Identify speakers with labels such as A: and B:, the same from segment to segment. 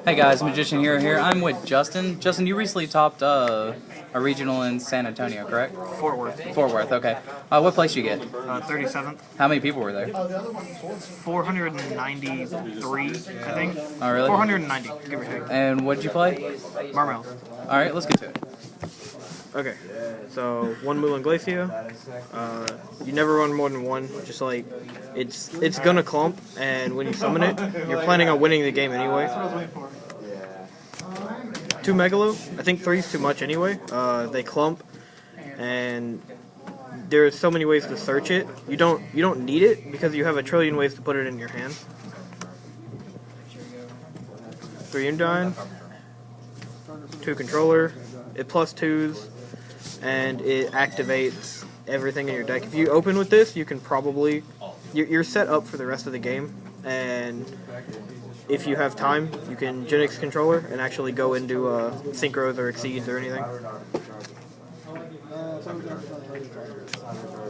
A: Hey guys, Magician Hero here. I'm with Justin. Justin, you recently topped a regional in San Antonio, correct?
B: Fort Worth.
A: Fort Worth, okay. What place did you get?
B: 37th.
A: How many people were there?
B: 493, I think.
A: Oh, really?
B: 490, give or take.
A: And what did you play?
B: Mermail.
A: Alright, let's get to it.
B: Okay, so one Moulin Glacier. You never run more than one, just like, it's gonna clump, and when you summon it, you're planning on winning the game anyway. 2 Megalo, I think 3's too much anyway. They clump, and there's so many ways to search it. You don't need it, because you have a trillion ways to put it in your hand. 3 Undine, 2 Controller, it plus 2s, and it activates everything in your deck. If you open with this, you can probably... You're set up for the rest of the game, and if you have time, you can Genix Controller and actually go into Synchros or Exceeds or anything.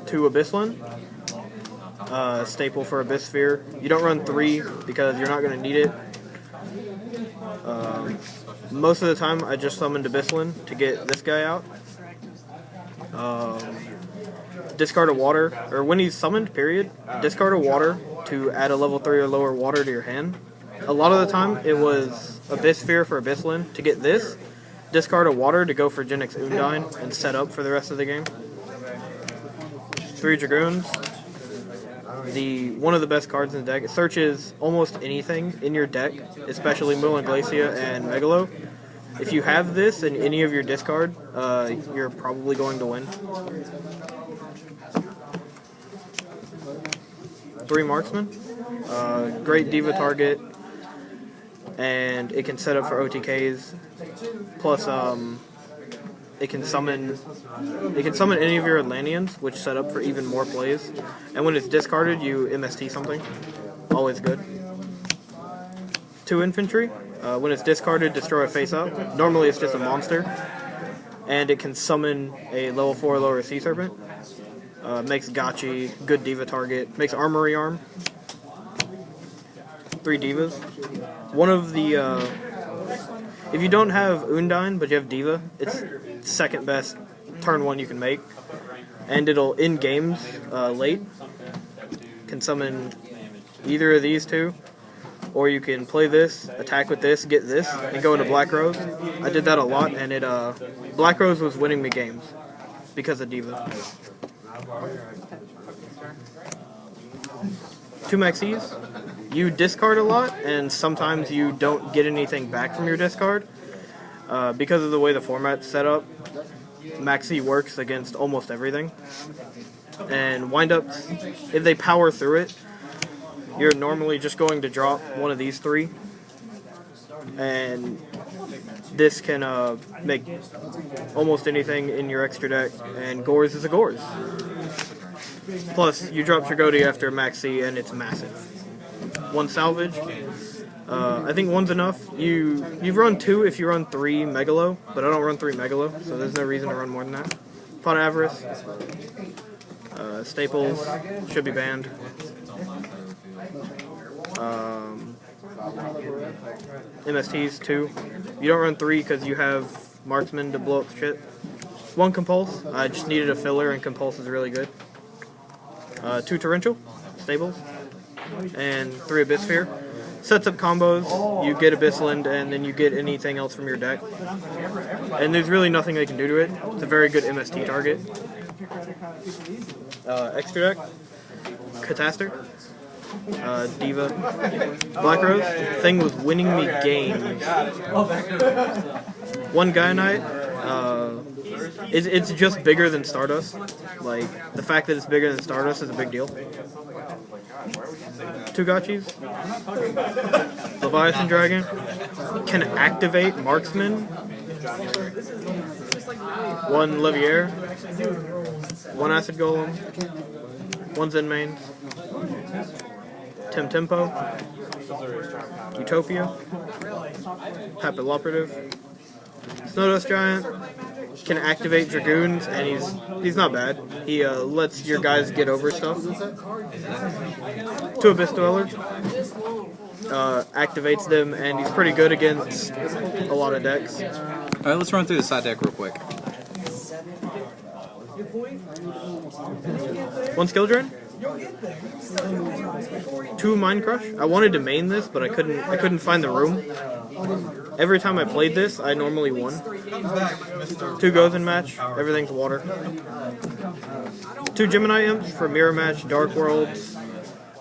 B: 2 Abyssland, staple for Abyss Sphere. You don't run 3 because you're not going to need it. Most of the time, I just summoned Abyssland to get this guy out. Discard a water, or when he's summoned, period, discard a water to add a level 3 or lower water to your hand. A lot of the time, it was Abyss Sphere for Abyssland to get this, discard a water to go for Genix Undine, and set up for the rest of the game. 3 Dragoons. One of the best cards in the deck. It searches almost anything in your deck, especially Moulin Glacier and Megalo. If you have this in any of your discard, you're probably going to win. 3 Marksman. Great Diva target, and it can set up for OTKs. Plus, it can summon any of your Atlanteans, which set up for even more plays. And when it's discarded, you MST something. Always good. 2 Infantry. When it's discarded, destroy a face-up. Normally it's just a monster. And it can summon a level 4 or lower Sea Serpent. Makes Gotchi, good Diva target. Makes Armory Arm. 3 Divas. One of the... if you don't have Undine, but you have Diva, it's second best turn 1 you can make. And it'll, in games, late, can summon either of these 2. Or you can play this, attack with this, get this, and go into Black Rose. I did that a lot, and Black Rose was winning me games because of Diva. 2 Maxis. You discard a lot, and sometimes you don't get anything back from your discard. Because of the way the format's set up, Maxi works against almost everything. And windups, if they power through it, you're normally just going to drop one of these 3. And this can make almost anything in your extra deck, and Gores is a Gores. Plus, you drop Trigodi after Maxi, and it's massive. 1 Salvage. I think 1's enough. You run 2 if you run 3 Megalo, but I don't run 3 Megalo, so there's no reason to run more than that. Pot Avarice. Staples should be banned. MSTs 2. You don't run 3 because you have Marksman to blow up shit. 1 Compulse. I just needed a filler, and Compulse is really good. 2 Torrential. Stables. And 3 Abyss Sphere. Sets up combos. You get Abyssland, and then you get anything else from your deck. And there's really nothing they can do to it. It's a very good MST target. Extra deck. Cataster. Diva. Black Rose. Thing was winning me games. 1 Gaia Knight. It's just bigger than Stardust. Like, the fact that it's bigger than Stardust is a big deal. 2 Gotchis. Leviathan Dragon. Can activate Marksman. 1 Levier. 1 Acid Golem. 1 Zen Mains. Tempo. Utopia. Papilloperative. Snowdust Giant. Can activate Dragoons, and he's not bad. He lets your guys get over stuff. 2 Abyss Dweller. activates them, and he's pretty good against a lot of decks.
A: Alright, let's run through the side deck real quick.
B: 1 skill drain, 2 Mind Crush. I wanted to main this, but I couldn't find the room. Every time I played this, I normally won. 2 goes in match. Everything's water. 2 Gemini Imps for mirror match, Dark Worlds,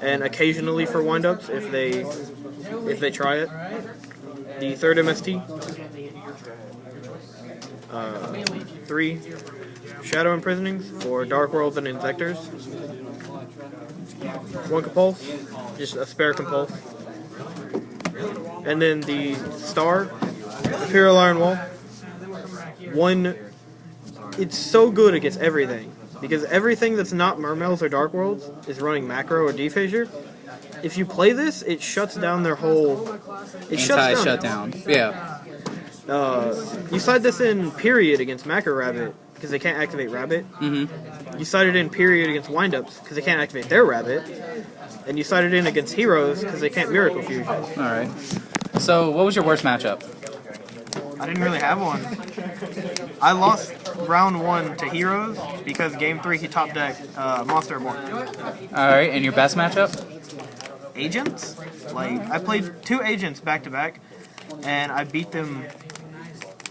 B: and occasionally for windups if they try it. The 3rd MST. 3 Shadow Imprisonings for Dark Worlds and Insectors. 1 Compulse, just a spare Compulse. And then the Star, Imperial Iron Wall. It's so good against everything, because everything that's not Mermails or Dark Worlds is running Macro or Dephasure. If you play this, it shuts down their whole...
A: Anti-shutdown. Yeah.
B: You side this in Period against Macro Rabbit, because they can't activate Rabbit. You side it in Period against Windups, because they can't activate their Rabbit. And you side it in against Heroes, because they can't Miracle Fusion.
A: Alright. So, what was your worst matchup?
B: I didn't really have one. I lost round 1 to Heroes, because game 3 he top decked Monster Reborn.
A: Alright, and your best matchup?
B: Agents? Like, I played 2 Agents back to back, and I beat them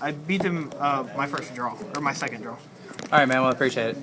B: my first draw, or my second draw.
A: Alright, man, well, I appreciate it.